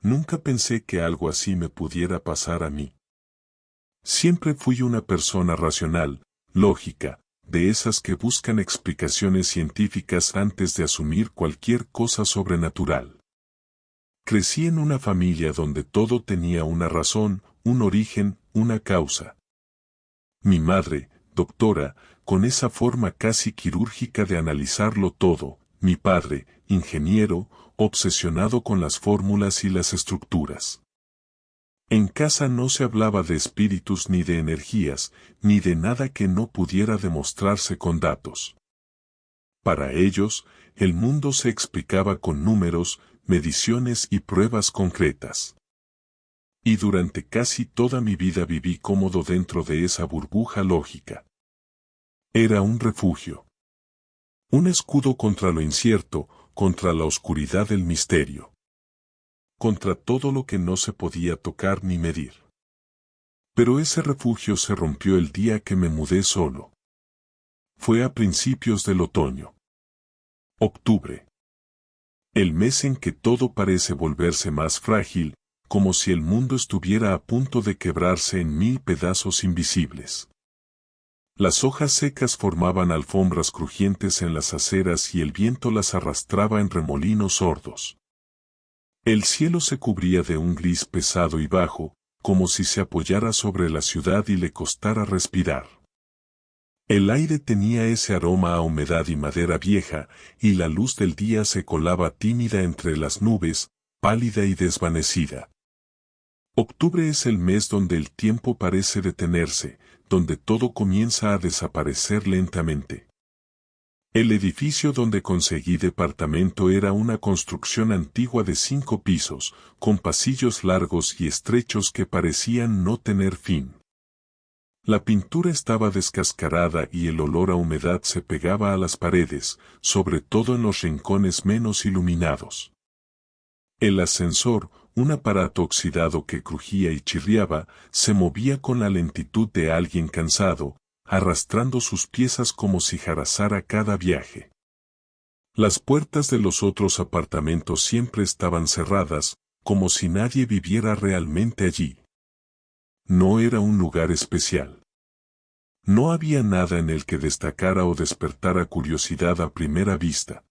Nunca pensé que algo así me pudiera pasar a mí. Siempre fui una persona racional, lógica, de esas que buscan explicaciones científicas antes de asumir cualquier cosa sobrenatural. Crecí en una familia donde todo tenía una razón, un origen, una causa. Mi madre, doctora, con esa forma casi quirúrgica de analizarlo todo, mi padre, ingeniero, obsesionado con las fórmulas y las estructuras. En casa no se hablaba de espíritus ni de energías, ni de nada que no pudiera demostrarse con datos. Para ellos, el mundo se explicaba con números, mediciones y pruebas concretas. Y durante casi toda mi vida viví cómodo dentro de esa burbuja lógica. Era un refugio. Un escudo contra lo incierto, contra la oscuridad del misterio. Contra todo lo que no se podía tocar ni medir. Pero ese refugio se rompió el día que me mudé solo. Fue a principios del otoño. Octubre. El mes en que todo parece volverse más frágil, como si el mundo estuviera a punto de quebrarse en 1000 pedazos invisibles. Las hojas secas formaban alfombras crujientes en las aceras y el viento las arrastraba en remolinos sordos. El cielo se cubría de un gris pesado y bajo, como si se apoyara sobre la ciudad y le costara respirar. El aire tenía ese aroma a humedad y madera vieja, y la luz del día se colaba tímida entre las nubes, pálida y desvanecida. Octubre es el mes donde el tiempo parece detenerse, donde todo comienza a desaparecer lentamente. El edificio donde conseguí departamento era una construcción antigua de 5 pisos, con pasillos largos y estrechos que parecían no tener fin. La pintura estaba descascarada y el olor a humedad se pegaba a las paredes, sobre todo en los rincones menos iluminados. El ascensor, un aparato oxidado que crujía y chirriaba, se movía con la lentitud de alguien cansado, arrastrando sus piezas como si jarazara cada viaje. Las puertas de los otros apartamentos siempre estaban cerradas, como si nadie viviera realmente allí. No era un lugar especial. No había nada en el que destacara o despertara curiosidad a primera vista.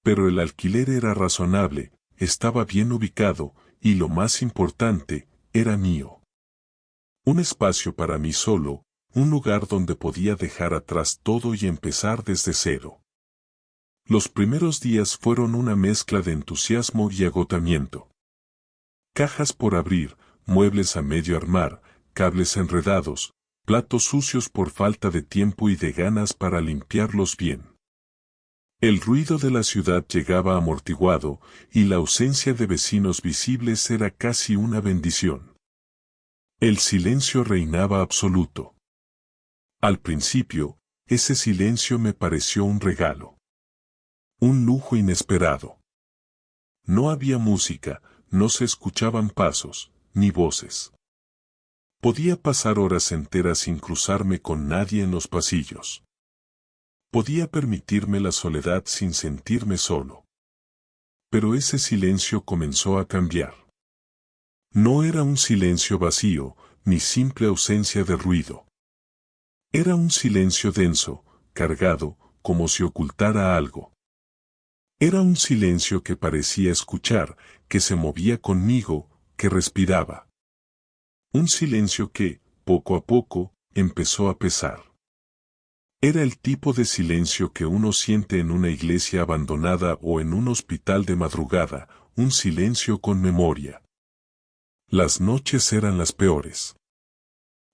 Pero el alquiler era razonable, estaba bien ubicado, y lo más importante, era mío. Un espacio para mí solo, un lugar donde podía dejar atrás todo y empezar desde cero. Los primeros días fueron una mezcla de entusiasmo y agotamiento. Cajas por abrir, muebles a medio armar, cables enredados, platos sucios por falta de tiempo y de ganas para limpiarlos bien. El ruido de la ciudad llegaba amortiguado, y la ausencia de vecinos visibles era casi una bendición. El silencio reinaba absoluto. Al principio, ese silencio me pareció un regalo. Un lujo inesperado. No había música, no se escuchaban pasos, ni voces. Podía pasar horas enteras sin cruzarme con nadie en los pasillos. Podía permitirme la soledad sin sentirme solo. Pero ese silencio comenzó a cambiar. No era un silencio vacío, ni simple ausencia de ruido. Era un silencio denso, cargado, como si ocultara algo. Era un silencio que parecía escuchar, que se movía conmigo, que respiraba. Un silencio que, poco a poco, empezó a pesar. Era el tipo de silencio que uno siente en una iglesia abandonada o en un hospital de madrugada, un silencio con memoria. Las noches eran las peores.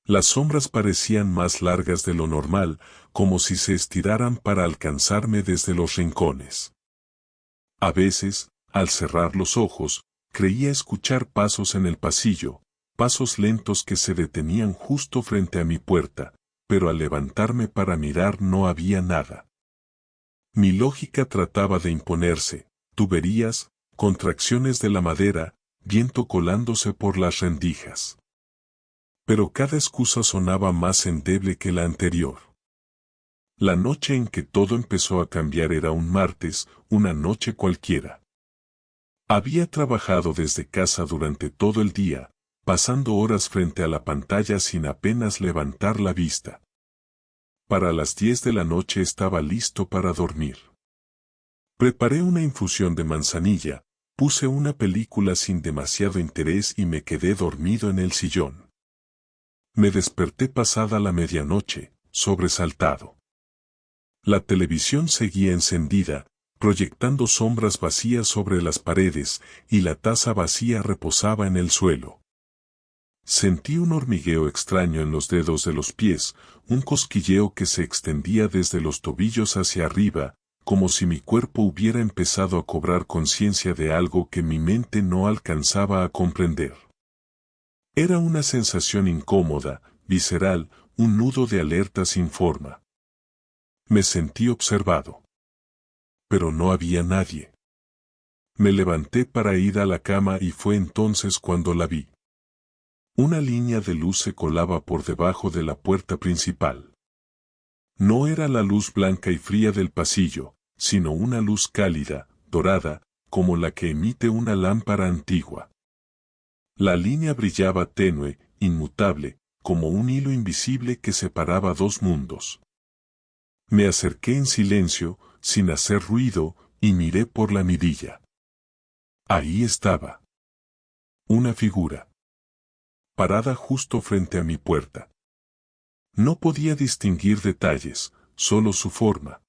Las sombras parecían más largas de lo normal, como si se estiraran para alcanzarme desde los rincones. A veces, al cerrar los ojos, creía escuchar pasos en el pasillo, pasos lentos que se detenían justo frente a mi puerta, pero al levantarme para mirar no había nada. Mi lógica trataba de imponerse, tuberías, contracciones de la madera, viento colándose por las rendijas. Pero cada excusa sonaba más endeble que la anterior. La noche en que todo empezó a cambiar era un martes, una noche cualquiera. Había trabajado desde casa durante todo el día, pasando horas frente a la pantalla sin apenas levantar la vista. Para las 10 de la noche estaba listo para dormir. Preparé una infusión de manzanilla, puse una película sin demasiado interés y me quedé dormido en el sillón. Me desperté pasada la medianoche, sobresaltado. La televisión seguía encendida, proyectando sombras vacías sobre las paredes, y la taza vacía reposaba en el suelo. Sentí un hormigueo extraño en los dedos de los pies, un cosquilleo que se extendía desde los tobillos hacia arriba, como si mi cuerpo hubiera empezado a cobrar conciencia de algo que mi mente no alcanzaba a comprender. Era una sensación incómoda, visceral, un nudo de alerta sin forma. Me sentí observado. Pero no había nadie. Me levanté para ir a la cama y fue entonces cuando la vi. Una línea de luz se colaba por debajo de la puerta principal. No era la luz blanca y fría del pasillo, sino una luz cálida, dorada, como la que emite una lámpara antigua. La línea brillaba tenue, inmutable, como un hilo invisible que separaba dos mundos. Me acerqué en silencio, sin hacer ruido, y miré por la mirilla. Ahí estaba. Una figura. Parada justo frente a mi puerta. No podía distinguir detalles, solo su forma.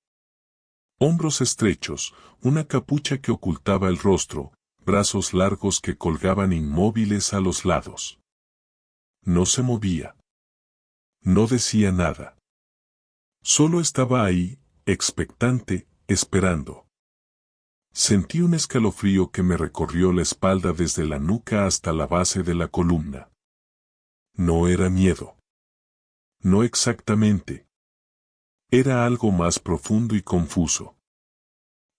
Hombros estrechos, una capucha que ocultaba el rostro, brazos largos que colgaban inmóviles a los lados. No se movía. No decía nada. Solo estaba ahí, expectante, esperando. Sentí un escalofrío que me recorrió la espalda desde la nuca hasta la base de la columna. No era miedo. No exactamente. Era algo más profundo y confuso.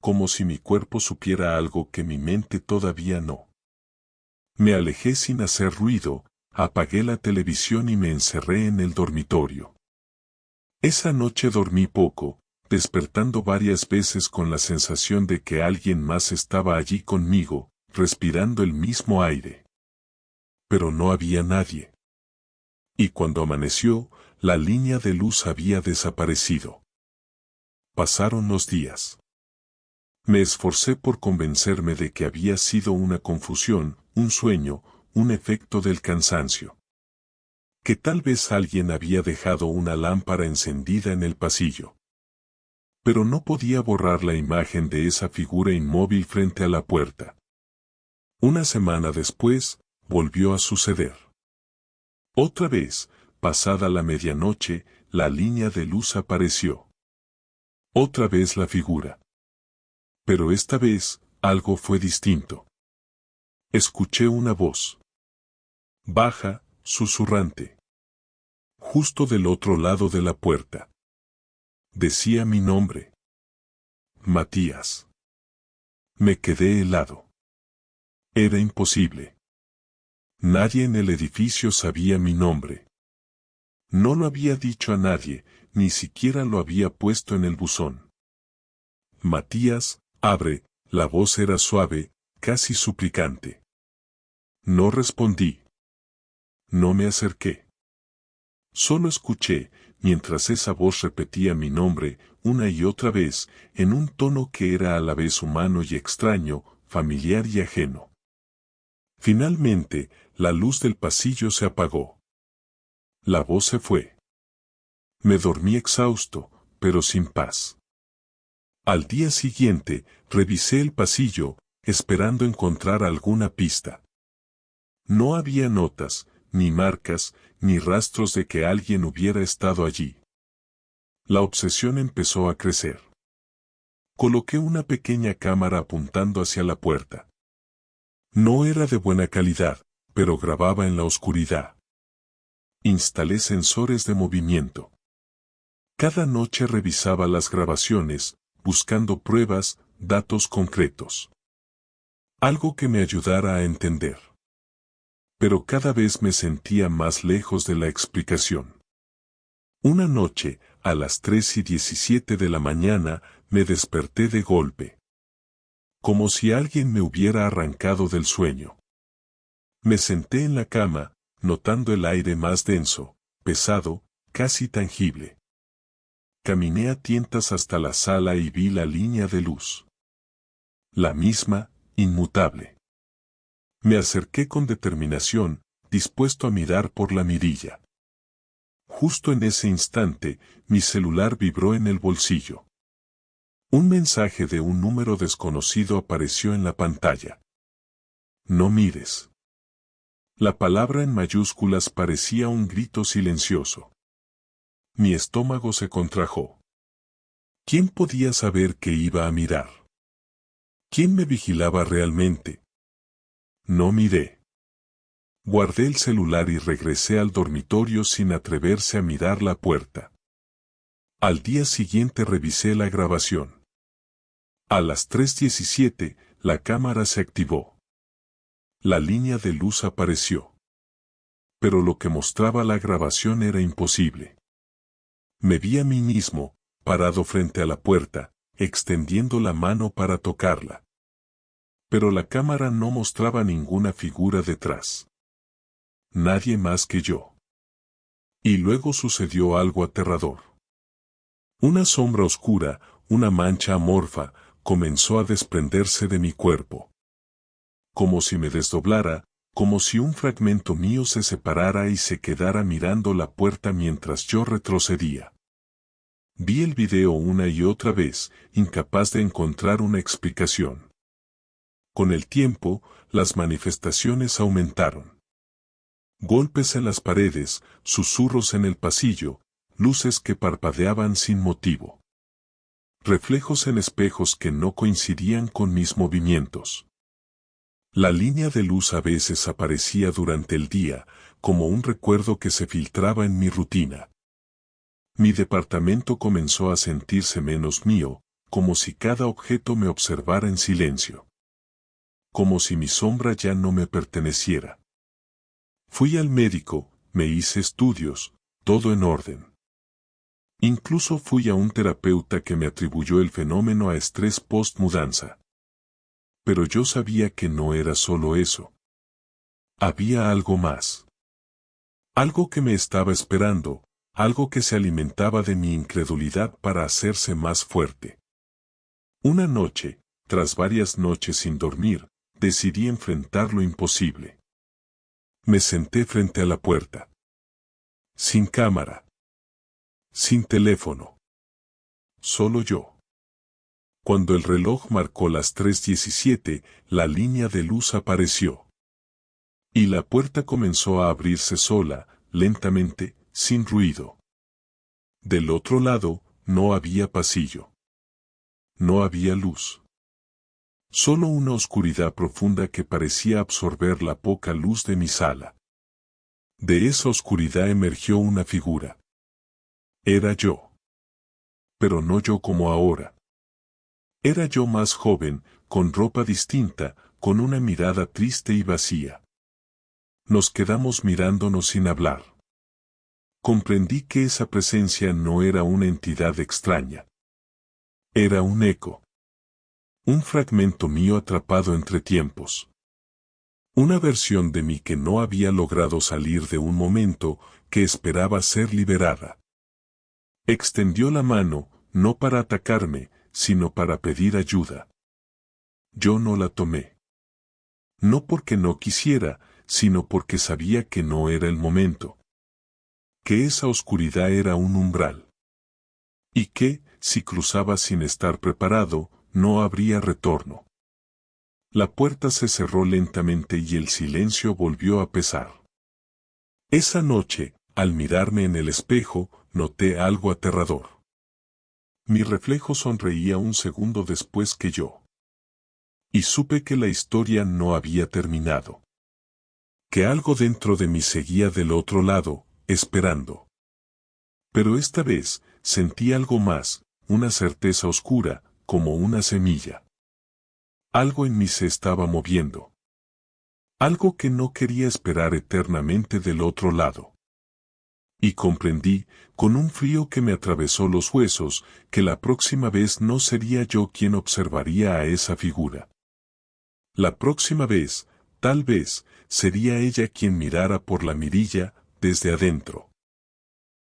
Como si mi cuerpo supiera algo que mi mente todavía no. Me alejé sin hacer ruido, apagué la televisión y me encerré en el dormitorio. Esa noche dormí poco, despertando varias veces con la sensación de que alguien más estaba allí conmigo, respirando el mismo aire. Pero no había nadie. Y cuando amaneció, la línea de luz había desaparecido. Pasaron los días. Me esforcé por convencerme de que había sido una confusión, un sueño, un efecto del cansancio. Que tal vez alguien había dejado una lámpara encendida en el pasillo. Pero no podía borrar la imagen de esa figura inmóvil frente a la puerta. Una semana después, volvió a suceder. Otra vez, pasada la medianoche, la línea de luz apareció. Otra vez la figura. Pero esta vez, algo fue distinto. Escuché una voz. Baja, susurrante. Justo del otro lado de la puerta. Decía mi nombre. Matías. Me quedé helado. Era imposible. Nadie en el edificio sabía mi nombre. No lo había dicho a nadie, ni siquiera lo había puesto en el buzón. Matías, abre, la voz era suave, casi suplicante. No respondí. No me acerqué. Solo escuché, mientras esa voz repetía mi nombre, una y otra vez, en un tono que era a la vez humano y extraño, familiar y ajeno. Finalmente, la luz del pasillo se apagó. La voz se fue. Me dormí exhausto, pero sin paz. Al día siguiente, revisé el pasillo, esperando encontrar alguna pista. No había notas, ni marcas, ni rastros de que alguien hubiera estado allí. La obsesión empezó a crecer. Coloqué una pequeña cámara apuntando hacia la puerta. No era de buena calidad, pero grababa en la oscuridad. Instalé sensores de movimiento. Cada noche revisaba las grabaciones, buscando pruebas, datos concretos. Algo que me ayudara a entender. Pero cada vez me sentía más lejos de la explicación. Una noche, a las 3:17 de la mañana, me desperté de golpe. como si alguien me hubiera arrancado del sueño. Me senté en la cama, notando el aire más denso, pesado, casi tangible. Caminé a tientas hasta la sala y vi la línea de luz. La misma, inmutable. Me acerqué con determinación, dispuesto a mirar por la mirilla. Justo en ese instante, mi celular vibró en el bolsillo. Un mensaje de un número desconocido apareció en la pantalla. No mires. La palabra en mayúsculas parecía un grito silencioso. Mi estómago se contrajo. ¿Quién podía saber que iba a mirar? ¿Quién me vigilaba realmente? No miré. Guardé el celular y regresé al dormitorio sin atreverse a mirar la puerta. Al día siguiente revisé la grabación. A las 3:17, la cámara se activó. La línea de luz apareció. Pero lo que mostraba la grabación era imposible. Me vi a mí mismo, parado frente a la puerta, extendiendo la mano para tocarla. Pero la cámara no mostraba ninguna figura detrás. Nadie más que yo. Y luego sucedió algo aterrador. Una sombra oscura, una mancha amorfa, comenzó a desprenderse de mi cuerpo. Como si me desdoblara, como si un fragmento mío se separara y se quedara mirando la puerta mientras yo retrocedía. Vi el video una y otra vez, incapaz de encontrar una explicación. Con el tiempo, las manifestaciones aumentaron. Golpes en las paredes, susurros en el pasillo, luces que parpadeaban sin motivo. Reflejos en espejos que no coincidían con mis movimientos. La línea de luz a veces aparecía durante el día, como un recuerdo que se filtraba en mi rutina. Mi departamento comenzó a sentirse menos mío, como si cada objeto me observara en silencio. Como si mi sombra ya no me perteneciera. Fui al médico, me hice estudios, todo en orden. Incluso fui a un terapeuta que me atribuyó el fenómeno a estrés post-mudanza. Pero yo sabía que no era solo eso. Había algo más. Algo que me estaba esperando, algo que se alimentaba de mi incredulidad para hacerse más fuerte. Una noche, tras varias noches sin dormir, decidí enfrentar lo imposible. Me senté frente a la puerta. Sin cámara. Sin teléfono. Solo yo. Cuando el reloj marcó las 3:17, la línea de luz apareció. Y la puerta comenzó a abrirse sola, lentamente, sin ruido. Del otro lado, no había pasillo. No había luz. Solo una oscuridad profunda que parecía absorber la poca luz de mi sala. De esa oscuridad emergió una figura. Era yo. Pero no yo como ahora. Era yo más joven, con ropa distinta, con una mirada triste y vacía. Nos quedamos mirándonos sin hablar. Comprendí que esa presencia no era una entidad extraña. Era un eco. Un fragmento mío atrapado entre tiempos. Una versión de mí que no había logrado salir de un momento, que esperaba ser liberada. Extendió la mano, no para atacarme, sino para pedir ayuda. Yo no la tomé. No porque no quisiera, sino porque sabía que no era el momento. Que esa oscuridad era un umbral. Y que, si cruzaba sin estar preparado, no habría retorno. La puerta se cerró lentamente y el silencio volvió a pesar. Esa noche, al mirarme en el espejo, noté algo aterrador. Mi reflejo sonreía un segundo después que yo. Y supe que la historia no había terminado. Que algo dentro de mí seguía del otro lado, esperando. Pero esta vez, sentí algo más, una certeza oscura, como una semilla. Algo en mí se estaba moviendo. Algo que no quería esperar eternamente del otro lado. Y comprendí, con un frío que me atravesó los huesos, que la próxima vez no sería yo quien observaría a esa figura. La próxima vez, tal vez, sería ella quien mirara por la mirilla, desde adentro.